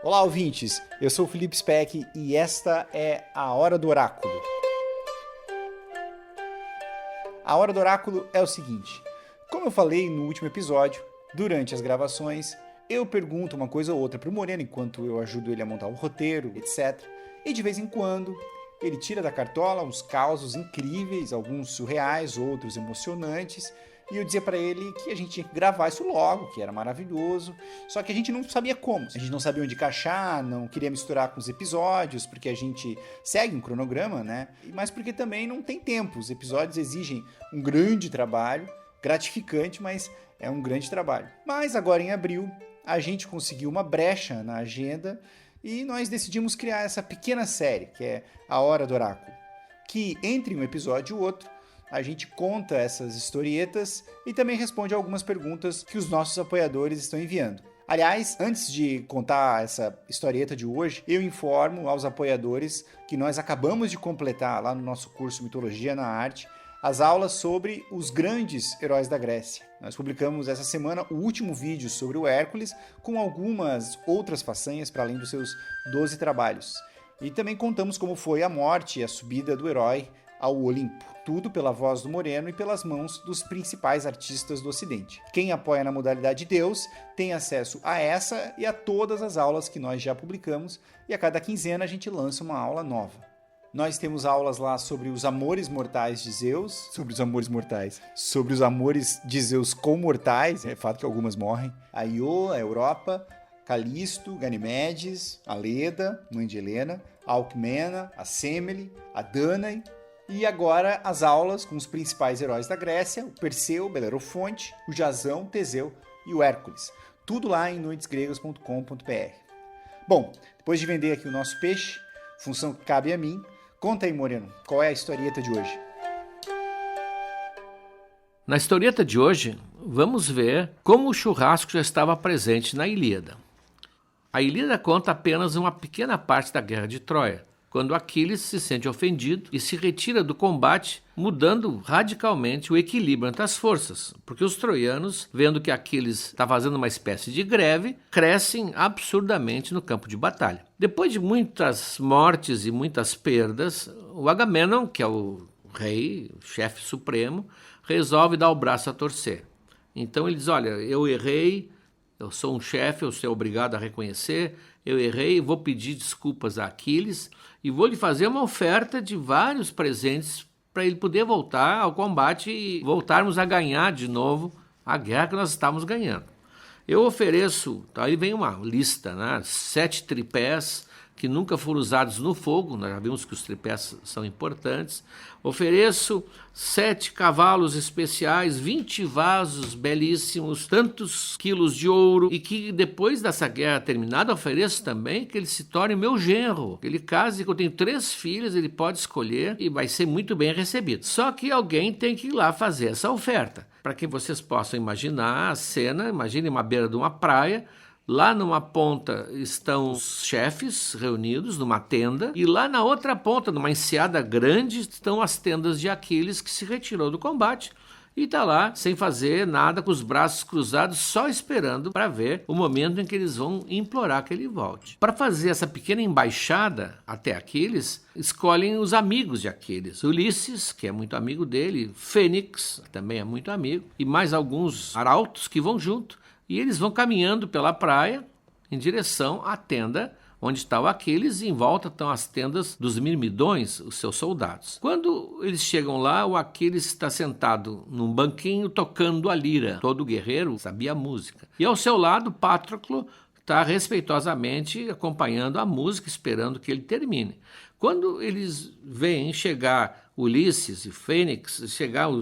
Olá, ouvintes! Eu sou o Felipe Speck e esta é a Hora do Oráculo. A Hora do Oráculo é o seguinte: como eu falei no último episódio, durante as gravações, eu pergunto uma coisa ou outra para o Moreno enquanto eu ajudo ele a montar o roteiro, etc. E de vez em quando, ele tira da cartola uns causos incríveis, alguns surreais, outros emocionantes. E eu dizia para ele que a gente tinha que gravar isso logo, que era maravilhoso, só que a gente não sabia como. A gente não sabia onde encaixar, não queria misturar com os episódios, porque a gente segue um cronograma, né? Mas porque também não tem tempo. Os episódios exigem um grande trabalho, gratificante, mas é um grande trabalho. Mas agora em abril, a gente conseguiu uma brecha na agenda e nós decidimos criar essa pequena série, que é a Hora do Oráculo, que entre um episódio e o outro, a gente conta essas historietas e também responde algumas perguntas que os nossos apoiadores estão enviando. Aliás, antes de contar essa historieta de hoje, eu informo aos apoiadores que nós acabamos de completar lá no nosso curso Mitologia na Arte as aulas sobre os grandes heróis da Grécia. Nós publicamos essa semana o último vídeo sobre o Hércules, com algumas outras façanhas para além dos seus 12 trabalhos. E também contamos como foi a morte e a subida do herói ao Olimpo. Tudo pela voz do Moreno e pelas mãos dos principais artistas do Ocidente. Quem apoia na modalidade Deus tem acesso a essa e a todas as aulas que nós já publicamos, e a cada quinzena a gente lança uma aula nova. Nós temos aulas lá sobre os amores mortais de Zeus, sobre os amores de Zeus com mortais, é fato que algumas morrem, a Io, a Europa, Calisto, Ganimedes, a Leda, mãe de Helena, a Alcmena, a Semele, a Danae. E agora as aulas com os principais heróis da Grécia, o Perseu, o Belerofonte, o Jasão, o Teseu e o Hércules. Tudo lá em noitesgregas.com.br. Bom, depois de vender aqui o nosso peixe, função que cabe a mim, conta aí, Moreno, qual é a historieta de hoje? Na historieta de hoje, vamos ver como o churrasco já estava presente na Ilíada. A Ilíada conta apenas uma pequena parte da Guerra de Troia, quando Aquiles se sente ofendido e se retira do combate, mudando radicalmente o equilíbrio entre as forças, porque os troianos, vendo que Aquiles está fazendo uma espécie de greve, crescem absurdamente no campo de batalha. Depois de muitas mortes e muitas perdas, o Agamenon, que é o rei, o chefe supremo, resolve dar o braço a torcer. Então ele diz: olha, eu errei, eu sou um chefe, eu sou obrigado a reconhecer, eu errei, vou pedir desculpas a Aquiles e vou lhe fazer uma oferta de vários presentes para ele poder voltar ao combate e voltarmos a ganhar de novo a guerra que nós estávamos ganhando. Eu ofereço, aí vem uma lista, né? 7 tripés que nunca foram usados no fogo, nós já vimos que os tripés são importantes. Ofereço 7 cavalos especiais, 20 vasos belíssimos, tantos quilos de ouro, e que depois dessa guerra terminada, ofereço também que ele se torne meu genro, que ele case, que eu tenho 3 filhas, ele pode escolher e vai ser muito bem recebido. Só que alguém tem que ir lá fazer essa oferta. Para que vocês possam imaginar a cena, imagine uma beira de uma praia. Lá numa ponta estão os chefes reunidos numa tenda, e lá na outra ponta, numa enseada grande, estão as tendas de Aquiles, que se retirou do combate e está lá sem fazer nada, com os braços cruzados, só esperando para ver o momento em que eles vão implorar que ele volte. Para fazer essa pequena embaixada até Aquiles, escolhem os amigos de Aquiles: Ulisses, que é muito amigo dele, Fênix, que também é muito amigo, e mais alguns arautos que vão junto. E eles vão caminhando pela praia em direção à tenda onde está o Aquiles, e em volta estão as tendas dos Mirmidões, os seus soldados. Quando eles chegam lá, o Aquiles está sentado num banquinho tocando a lira. Todo guerreiro sabia a música. E ao seu lado, Patroclo está respeitosamente acompanhando a música, esperando que ele termine. Quando eles veem chegar Ulisses e Fênix,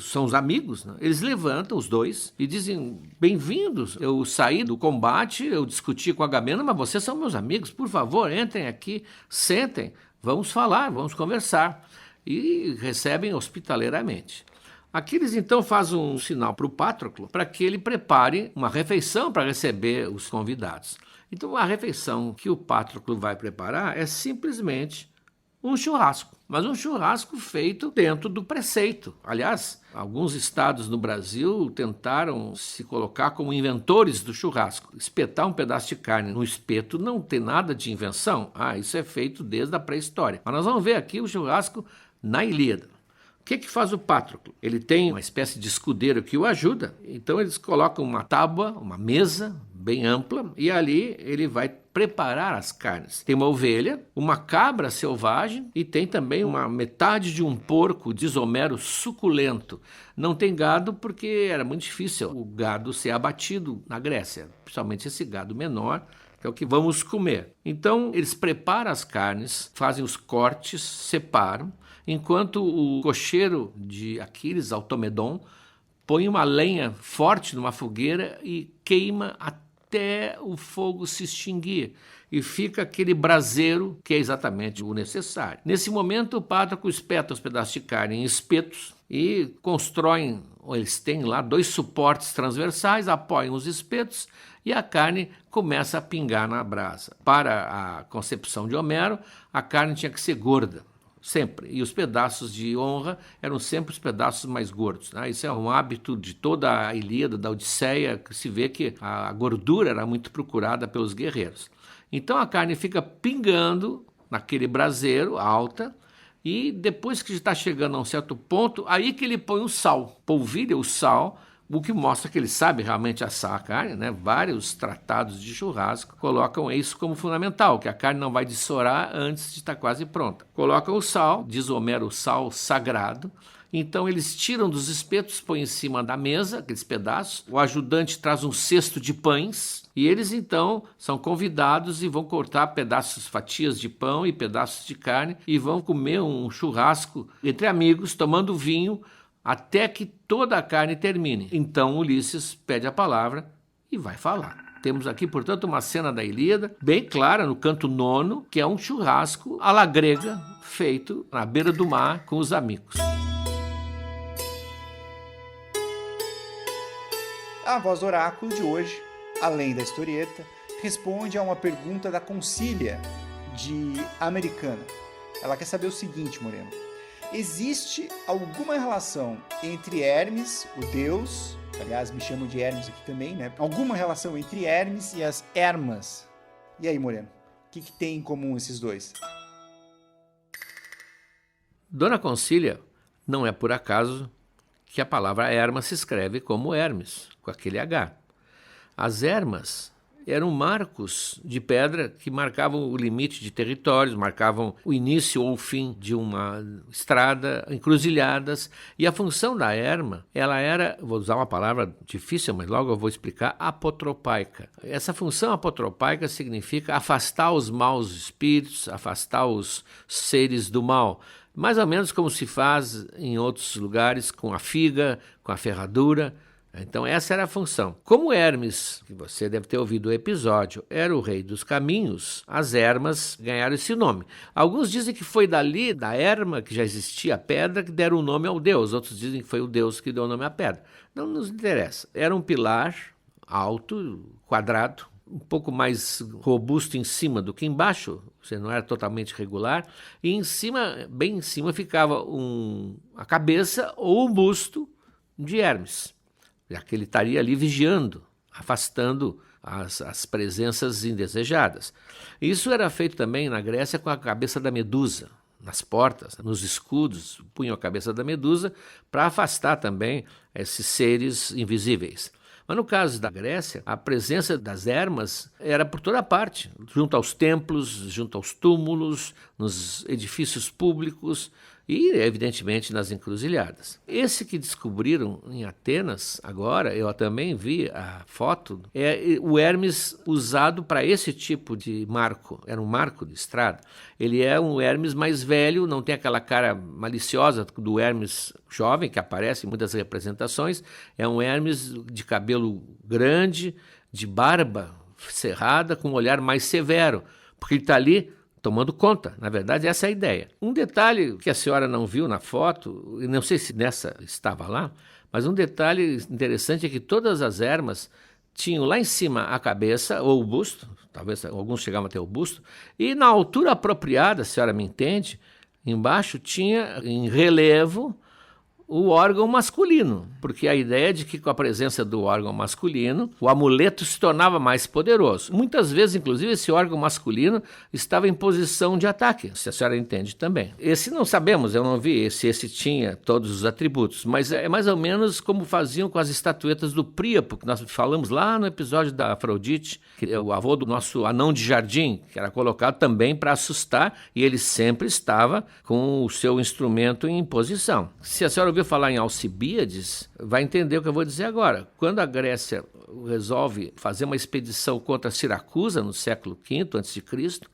são os amigos, né? Eles levantam, os dois, e dizem: bem-vindos, eu saí do combate, eu discuti com Agamenon, mas vocês são meus amigos, por favor, entrem aqui, sentem, vamos falar, vamos conversar. E recebem hospitaleiramente. Aquiles então faz um sinal para o Patroclo para que ele prepare uma refeição para receber os convidados. Então a refeição que o Patroclo vai preparar é simplesmente um churrasco, mas um churrasco feito dentro do preceito. Aliás, Alguns estados no Brasil tentaram se colocar como inventores do churrasco. Espetar um pedaço de carne no espeto não tem nada de invenção. Isso é feito desde a pré-história. Mas nós vamos ver aqui o churrasco na Ilíada. O que faz o Patroclo? Ele tem uma espécie de escudeiro que o ajuda, então eles colocam uma tábua, uma mesa bem ampla, e ali ele vai preparar as carnes. Tem uma ovelha, uma cabra selvagem e tem também uma metade de um porco, diz Homero, suculento. Não tem gado porque era muito difícil o gado ser abatido na Grécia, principalmente esse gado menor, que é o que vamos comer. Então eles preparam as carnes, fazem os cortes, separam, enquanto o cocheiro de Aquiles, Automedon, põe uma lenha forte numa fogueira e queima até o fogo se extinguir. E fica aquele braseiro que é exatamente o necessário. Nesse momento, o Patroclo espeta os pedaços de carne em espetos e constroem, eles têm lá 2 suportes transversais, apoiam os espetos e a carne começa a pingar na brasa. Para a concepção de Homero, a carne tinha que ser gorda. Sempre. E os pedaços de honra eram sempre os pedaços mais gordos. Isso é um hábito de toda a Ilíada, da Odisseia, que se vê que a gordura era muito procurada pelos guerreiros. Então a carne fica pingando naquele braseiro alta e depois que está chegando a um certo ponto, aí que ele põe o sal, polvilha o sal, o que mostra que ele sabe realmente assar a carne, né? Vários tratados de churrasco colocam isso como fundamental, que a carne não vai dessorar antes de estar quase pronta. Colocam o sal, diz Homero, o sal sagrado. Então eles tiram dos espetos, põem em cima da mesa, aqueles pedaços. O ajudante traz um cesto de pães e eles então são convidados e vão cortar pedaços, fatias de pão e pedaços de carne e vão comer um churrasco entre amigos, tomando vinho, até que toda a carne termine. Então Ulisses pede a palavra e vai falar. Temos aqui, portanto, uma cena da Ilíada, bem clara, no canto 9º, que é um churrasco à la grega, feito na beira do mar com os amigos. A voz do oráculo de hoje, além da historieta, responde a uma pergunta da Concília, de Americana. Ela quer saber o seguinte, Moreno. Existe alguma relação entre Hermes, o deus, aliás, me chamam de Hermes aqui também, né? Alguma relação entre Hermes e as Hermas? E aí, Moreno, o que tem em comum esses dois? Dona Concília, não é por acaso que a palavra Herma se escreve como Hermes, com aquele H. As Hermas eram marcos de pedra que marcavam o limite de territórios, marcavam o início ou o fim de uma estrada, encruzilhadas. E a função da Herma, ela era, vou usar uma palavra difícil, mas logo eu vou explicar, apotropaica. Essa função apotropaica significa afastar os maus espíritos, afastar os seres do mal. Mais ou menos como se faz em outros lugares com a figa, com a ferradura. Então essa era a função. Como Hermes, que você deve ter ouvido o episódio, era o rei dos caminhos, as Hermas ganharam esse nome. Alguns dizem que foi dali, da Herma, que já existia a pedra, que deram o nome ao deus. Outros dizem que foi o deus que deu o nome à pedra. Não nos interessa. Era um pilar alto, quadrado, um pouco mais robusto em cima do que embaixo, você não era totalmente regular, e em cima, bem em cima, ficava a cabeça ou o busto de Hermes. Já que ele estaria ali vigiando, afastando as presenças indesejadas. Isso era feito também na Grécia com a cabeça da Medusa, nas portas, nos escudos, punham a cabeça da Medusa para afastar também esses seres invisíveis. Mas no caso da Grécia, a presença das Hermas era por toda parte, junto aos templos, junto aos túmulos, nos edifícios públicos e, evidentemente, nas encruzilhadas. Esse que descobriram em Atenas, agora, eu também vi a foto, é o Hermes usado para esse tipo de marco, era um marco de estrada. Ele é um Hermes mais velho, não tem aquela cara maliciosa do Hermes jovem, que aparece em muitas representações, é um Hermes de cabelo grande, de barba cerrada, com um olhar mais severo, porque ele está ali tomando conta, na verdade essa é a ideia. Um detalhe que a senhora não viu na foto, e não sei se nessa estava lá, mas um detalhe interessante é que todas as Hermas tinham lá em cima a cabeça ou o busto, talvez alguns chegavam até o busto, e na altura apropriada, a senhora me entende, embaixo tinha em relevo o órgão masculino, porque a ideia de que com a presença do órgão masculino, o amuleto se tornava mais poderoso. Muitas vezes, inclusive, esse órgão masculino estava em posição de ataque, se a senhora entende também. Esse não sabemos, eu não vi se esse tinha todos os atributos, mas é mais ou menos como faziam com as estatuetas do Príapo, que nós falamos lá no episódio da Afrodite, que é o avô do nosso anão de jardim, que era colocado também para assustar, e ele sempre estava com o seu instrumento em posição. Se a senhora ouviu falar em Alcibíades, vai entender o que eu vou dizer agora. Quando a Grécia resolve fazer uma expedição contra Siracusa no século V a.C.,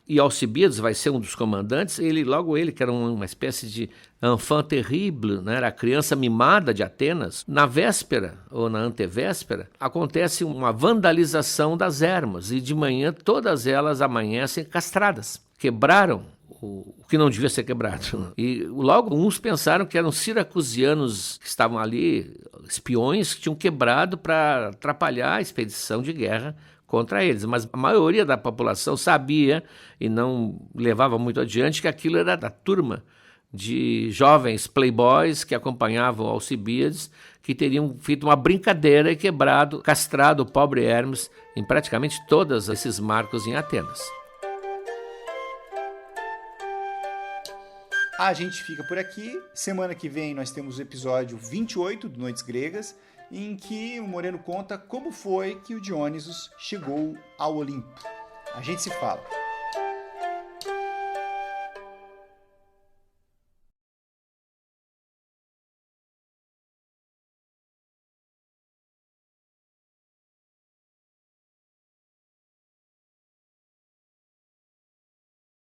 e Alcibíades vai ser um dos comandantes, logo ele, que era uma espécie de enfant terrible, né? Era a criança mimada de Atenas, na véspera ou na antevéspera, acontece uma vandalização das ermas, e de manhã todas elas amanhecem castradas. Quebraram o que não devia ser quebrado. E logo uns pensaram que eram siracusianos que estavam ali, espiões que tinham quebrado para atrapalhar a expedição de guerra contra eles. Mas a maioria da população sabia e não levava muito adiante que aquilo era da turma de jovens playboys que acompanhavam Alcibíades, que teriam feito uma brincadeira e quebrado, castrado o pobre Hermes em praticamente todos esses marcos em Atenas. A gente fica por aqui. Semana que vem nós temos o episódio 28 do Noites Gregas, em que o Moreno conta como foi que o Dionisos chegou ao Olimpo. A gente se fala.